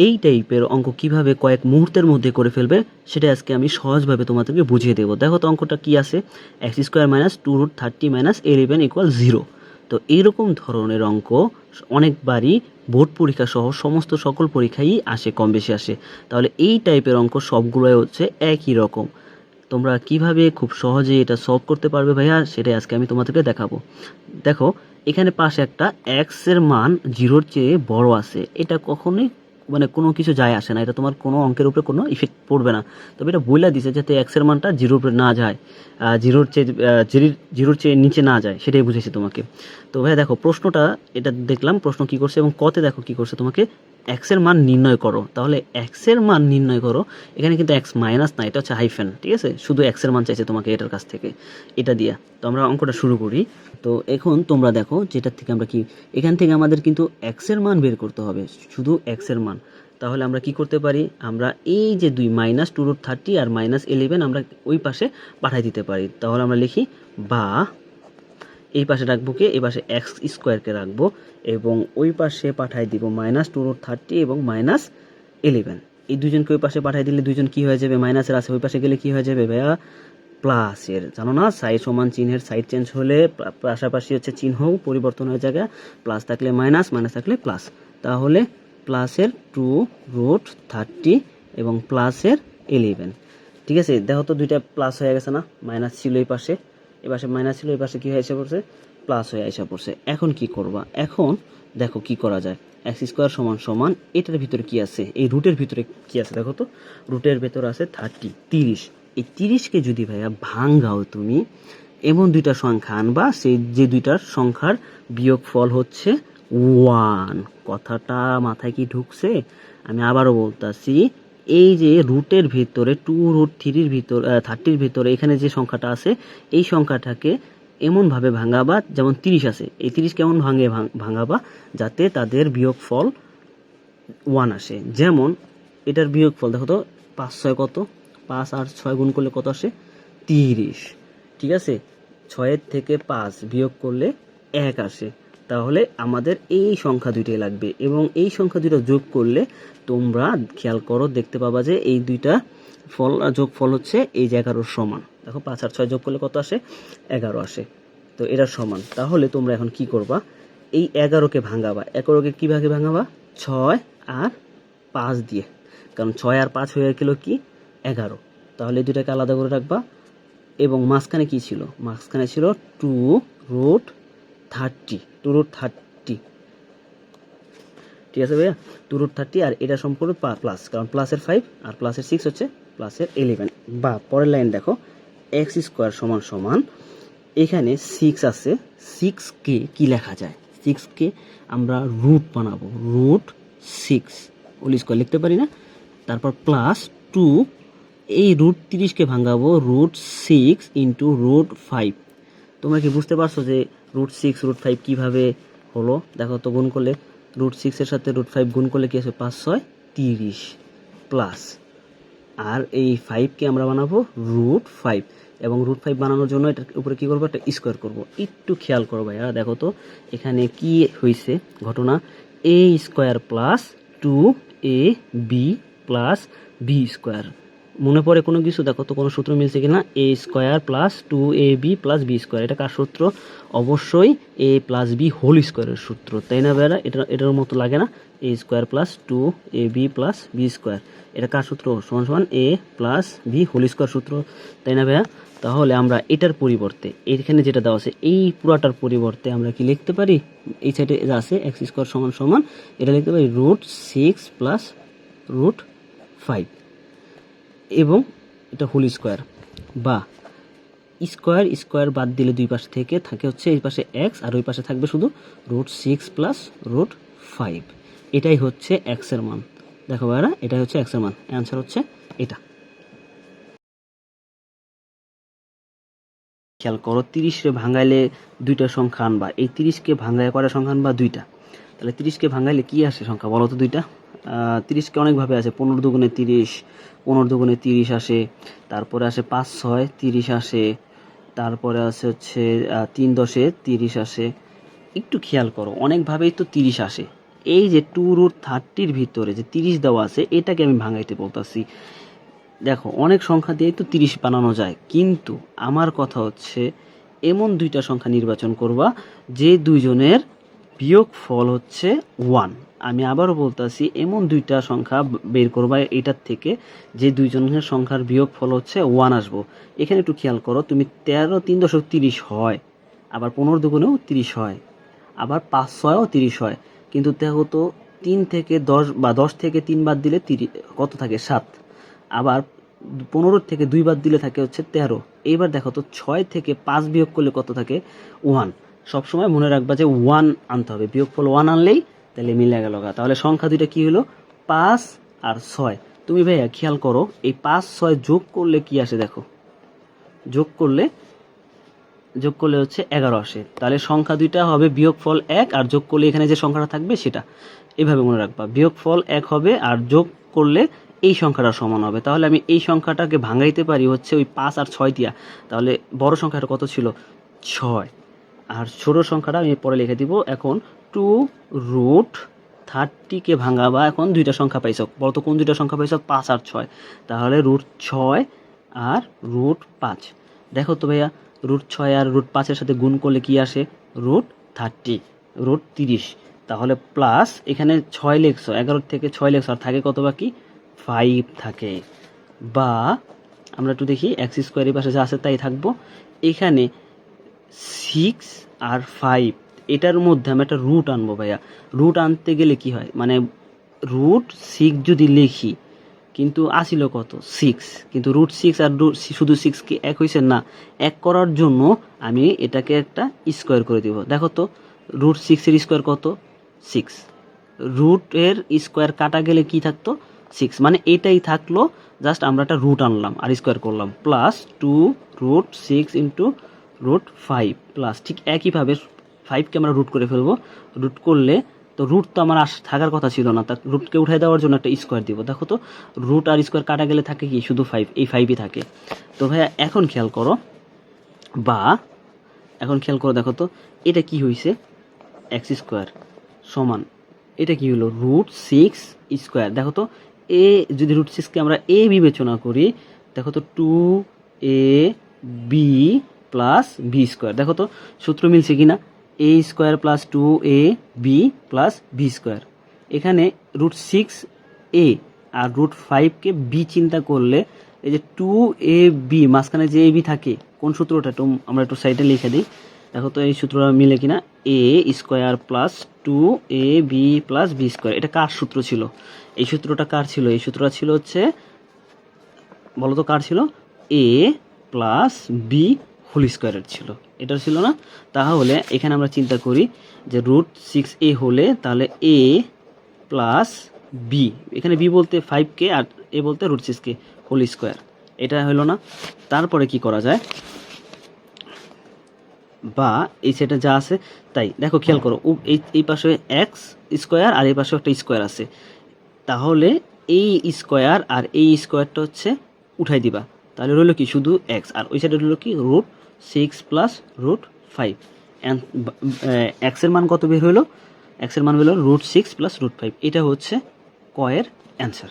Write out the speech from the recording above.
এই টাইপের অঙ্ক কিভাবে কয়েক মুহূর্তের মধ্যে করে ফেলবে সেটা আজকে আমি সহজভাবে তোমাদেরকে বুঝিয়ে দেবো। দেখো তো অঙ্কটা কি আছে, x square minus 2√30 minus 11 equal 0। তো এইরকম ধরনের অঙ্ক অনেকবারই বোর্ড পরীক্ষা সহ সমস্ত সকল পরীক্ষাই আসে, কম বেশি আসে। তাহলে এই টাইপের অঙ্ক সবগুলোই হচ্ছে একই রকম। তোমরা কিভাবে খুব সহজে এটা সলভ করতে পারবে ভাইয়া, সেটাই আজকে আমি তোমাদেরকে দেখাবো। দেখো এখানে পাশে একটা এক্স এর মান 0-র চেয়ে বড় আছে, এটা কখনোই মানে কোনো কিছু যায় আসে না, এটা তোমার কোনো অঙ্কের উপরে কোনো ইফেক্ট পড়বে না। তবে এটা বইলা দিছে যাতে এক্স এর মানটা 0-র উপরে না যায়, 0-র চেয়ে নিচে না যায়, সেটাই বুঝেছি তোমাকে। তো ভাইয়া দেখো প্রশ্নটা এটা দেখলাম, প্রশ্ন কি করছে এবং কতে দেখো কি করছে, তোমাকে এক্স এর মান নির্ণয় করো। তাহলে এক্স এর মান নির্ণয় করো, এখানে কিন্তু এক্স মাইনাস না, এটা হচ্ছে হাইফেন, ঠিক আছে? শুধু এক্স এর মান চাইছে তোমাকে এটার কাছ থেকে, এটা দিয়া। তো আমরা অঙ্কটা শুরু করি। তো এখন তোমরা দেখো যেটার থেকে আমরা কি, এখান থেকে আমাদের কিন্তু এক্স এর মান বের করতে হবে, শুধু এক্স এর মান। তাহলে আমরা কি করতে পারি, আমরা এই যে 2 মাইনাস 2√30 আর মাইনাস 11 আমরা ওই পাশে পাঠাই দিতে পারি। তাহলে আমরা লিখি বা এই পাশে রাখবো কে, এই পাশে এক্স স্কোয়ারকে রাখবো এবং ওই পাশে পাঠাই দিব মাইনাস 2√30 এবং মাইনাস 11। এই দুজনকে ওই পাশে পাঠাই দিলে দুজন কি হয়ে যাবে, মাইনাসের আছে ওই পাশে গেলে কি হয়ে যাবে ভাইয়া, প্লাসের। জানো না সাইড সমান চিহ্নের সাইড চেঞ্জ হলে পাশাপাশি হচ্ছে চিহ্ন পরিবর্তন হয়ে যায়, প্লাস থাকলে মাইনাস, মাইনাস থাকলে প্লাস। তাহলে প্লাসের 2√30 এবং প্লাসের 11, ঠিক আছে? দেখো তো দুইটা প্লাস হয়ে গেছে না, মাইনাস ছিল এই পাশে, এই পাশে মাইনাস ছিল, এই পাশে কি হয়ে এসে পড়ছে, প্লাস হয়ে এসে পড়ছে। এখন কি করবা, এখন দেখো কি করা যায়। এক্স স্কোয়ার সমান সমান এটার ভিতরে কি আছে, এই রুটের ভিতরে কি আছে দেখো তো, রুটের ভিতরে আছে 30। এই 30কে যদি ভাইয়া ভাঙাও তুমি, এমন দুইটা সংখ্যা আনবা সেই যে দুইটার সংখ্যার বিয়োগফল হচ্ছে 1। কথাটা মাথায় কি ঢুকছে? আমি আবারও বলতাছি, এই যে রুটের ভিতরে 2√3-র ভিতর 30-র ভিতরে এখানে যে সংখ্যাটা আছে, এই সংখ্যাটাকে এমনভাবে ভাঙাবা যেমন 30 আছে, এই 30 কেমন ভাঙাবা যাতে তাদের বিয়োগফল 1 আসে। যেমন এটার বিয়োগফল দেখো তো, 5-6 কত, 5 আর 6 গুণ করলে কত আসে, 30, ঠিক আছে? 6-এর থেকে 5 বিয়োগ করলে 1 আসে। তাহলে আমাদের এই সংখ্যা দুইটাই লাগবে এবং এই সংখ্যা দুটো যোগ করলে তোমরা খেয়াল করো, দেখতে পাবা যে এই দুইটা যোগফল হচ্ছে এই যে 11-র সমান। দেখো 5 আর 6 যোগ করলে কত আসে, 11 আসে। তো এটা সমান। তাহলে তোমরা এখন কি করবা, এই 11কে ভাঙাবা। 11কে কি ভাগে ভাঙাবা, 6 আর 5 দিয়ে, কারণ 6 আর 5 হয়ে গেল কি 11। তাহলে এই দুটাকে আলাদা করে রাখবা এবং মাঝখানে কি ছিল, মাঝখানে ছিল 2√30, ঠিক আছে ভাইয়া? 2√30 আর এটা সম্পূর্ণ প্লাস, কারণ প্লাসের 5 আর প্লাসের 6 হচ্ছে প্লাসের 11। বা পরের লাইন দেখো, এক্স স্কোয়ার সমান সমান এখানে 6 আছে, 6কে কি লেখা যায়, 6কে আমরা রুট বানাবো, √6 হোল স্কোয়ার লিখতে পারি না? তারপর প্লাস 2, এই √30কে ভাঙাবো √6 ইন্টু √5। তোমরা কি বুঝতে পারছো যে √6 √5 কিভাবে হলো? দেখো তো গুণ করলে √6 এর সাথে √5 গুণ করলে কি আছে, 5 6 30 প্লাস, আর এই 5কে আমরা বানাবো √5 এবং √5 বানানোর জন্য এটার উপরে কি করবো, একটা স্কোয়ার করবো। একটু খেয়াল করো ভাইয়া, দেখো তো এখানে কি হয়েছে ঘটনা, a square plus 2ab plus b square. মনে পড়ে কোনো কিছু? দেখো তো কোনো সূত্র মিলছে কিনা, a square plus 2ab plus b square, এটা কার সূত্র? অবশ্যই a প্লাস b হোল স্কোয়ারের সূত্র, তাই না ভাইয়া? এটার মতো লাগে না, a square plus 2ab plus b square, এটা কার সূত্র? সমান সমান a plus b whole square সূত্র, তাই না ভাইয়া? তাহলে আমরা এটার পরিবর্তে এখানে যেটা দেওয়া আছে এই পুরাটার পরিবর্তে আমরা কি লিখতে পারি, এই সাইডে যা আছে এক্স স্কোয়ার সমান সমান এটা লিখতে পারি √6 প্লাস √5 এবং এটা হোল স্কোয়ার, বা স্কোয়ার স্কোয়ার বাদ দিলে দুই পাশ থেকে থাকে হচ্ছে এই পাশে এক্স আর ওই পাশে থাকবে শুধু √6 প্লাস √5। এটাই হচ্ছে এক্স এর মান। দেখো ভাইরা, এটাই হচ্ছে এক্স এর মান, অ্যান্সার হচ্ছে এটা। খেয়াল করো, 30-রে ভাঙাইলে দুইটা সংখ্যা আনবা, এই 30কে ভাঙায় কয়টা সংখ্যা আনবা, দুইটা। তাহলে 30কে ভাঙাইলে কি আসে সংখ্যা বলো তো, দুইটা। 30কে অনেকভাবে আসে, 15 দুগুণে 30, 15 দুগুণে 30 আসে, তারপরে আসে 5 6 30 আসে, তারপরে আছে হচ্ছে 3 10 30 আসে। একটু খেয়াল করো, অনেকভাবেই তো 30 আসে, এই যে 2√30 ভিতরে যে 30 দেওয়া আছে এটাকে আমি ভাঙাইতে বলতাছি। দেখো অনেক সংখ্যা দিয়ে তো 30 বানানো যায়, কিন্তু আমার কথা হচ্ছে এমন দুইটা সংখ্যা নির্বাচন করবা যে দুইজনের বিয়োগফল হচ্ছে 1। আমি আবারও বলতাছি, এমন দুইটা সংখ্যা বের করবা এটার থেকে যে দুইজনের সংখ্যার বিয়োগফল হচ্ছে 1 আসবো। এখানে একটু খেয়াল করো, তুমি 13 3.30 হয়, আবার 15 দুগুণেও 30 হয়, আবার 5 6ও 30 হয়, কিন্তু দেখো তো 3 থেকে 10 বা 10 থেকে 3 বাদ দিলে 30 কত থাকে 7, আবার 15 থেকে 2 বাদ দিলে থাকে হচ্ছে 13। এইবার দেখো তো 6 থেকে 5 বিয়োগ করলে কত থাকে 1। সবসময় মনে রাখবা যে 1 আনতে হবে, বিয়োগফল 1 আনলেই তাহলে মিলে গেল। তাহলে সংখ্যা দুইটা কি হলো 5 আর 6। তুমি ভাইয়া খেয়াল করো এই 5 6 যোগ করলে কি আসে, দেখো যোগ করলে হচ্ছে 11 আসে। তাহলে সংখ্যা দুইটা হবে বিয়োগফল 1 আর যোগ করলে এখানে যে সংখ্যাটা থাকবে সেটা। এভাবে মনে রাখবা, বিয়োগফল 1 হবে আর যোগ করলে এই সংখ্যাটা সমান হবে। তাহলে আমি এই সংখ্যাটাকে ভাঙাইতে পারি হচ্ছে ওই 5 আর 6 দিয়া। তাহলে বড় সংখ্যাটা কত ছিল 6, আর ছোট সংখ্যাটা আমি পরে লিখে দিব। এখন 2√30 ভাঙাবা, এখন দুইটা সংখ্যা পাইছ, বলতো কোন দুইটা সংখ্যা পাইছ 5 আর 6। তাহলে √6 আর √5। দেখো তো ভাইয়া √6 আর √5 এর সাথে গুণ করলে কি আসে √30, √30। তাহলে প্লাস এখানে 6 লিখছো, 11 থেকে 6 লিখছো, আর থাকে কত বাকি 5 থাকে। বা আমরা একটু দেখি x² এর পাশে যা আছে তাই থাকবো। এখানে 6 আর 5 এটার মধ্যে আমি একটা রুট আনবো ভাইয়া। রুট আনতে গেলে কি হয়, মানে √6 যদি লিখি, কিন্তু আসিল কত 6, কিন্তু √6 আর শুধু 6 কি এক হয়েছে না, এক করার জন্য আমি এটাকে একটা স্কোয়ার করে দিব। দেখো তো √6 এর স্কোয়ার কত 6, রুট এর স্কোয়ার কাটা গেলে কি থাকতো 6, মানে এটাই থাকলো, জাস্ট আমরা একটা রুট আনলাম আর স্কোয়ার করলাম। প্লাস 2√6 ইন্টু √5 প্লাস, ঠিক একইভাবে 5কে আমরা রুট করে ফেলবো। রুট করলে তো রুট তো আমার থাকার কথা ছিল না, তার রুটকে উঠাই দেওয়ার জন্য একটা স্কোয়ার দিব। দেখো তো রুট আর স্কোয়ার কাটা গেলে থাকে কি শুধু 5, এই 5ই থাকে। তো ভাইয়া এখন খেয়াল করো, দেখো তো এটা কি হয়েছে x² সমান, এটা কি হলো √6 স্কোয়ার। দেখো তো এ যদি √6কে আমরা এ বিবেচনা করি, দেখো তো 2ab প্লাস বি স্কোয়ার। দেখো তো সূত্র মিলছে কিনা, a square plus 2ab plus B square. এখানে √6a আর √5কে বি চিন্তা করলে এই যে 2ab মাঝখানে যে ab থাকে, কোন সূত্রটা আমরা একটু সাইডে লিখে দিই। দেখো তো এই সূত্রটা মিলে কিনা, a square plus 2ab plus B square. এটা কার সূত্র ছিল, এই সূত্রটা কার ছিল, এই সূত্রটা ছিল হচ্ছে, বলতো কার ছিল, a প্লাস বি হোল স্কোয়ারের ছিল, এটা ছিল না। তাহলে এখানে আমরা চিন্তা করি যে √6a হলে তাহলে a প্লাস বি, এখানে বি বলতে 5কে আর এ বলতে √6কে হোল স্কোয়ার, এটা হলো না। তারপরে কি করা যায়, বা এই সেটা যা আছে তাই। দেখো খেয়াল করো এই পাশে x² আর এই পাশে একটা স্কোয়ার আছে, তাহলে এই স্কোয়ার আর এই স্কোয়ারটা হচ্ছে উঠাই দিবা, তাহলে রইল কি শুধু x, আর ওই সাইডে রইল কি √6 প্লাস √5। x এর মান কত বের হইলো, x এর মান হলো √6 প্লাস √5। এটা হচ্ছে ক এর অ্যান্সার।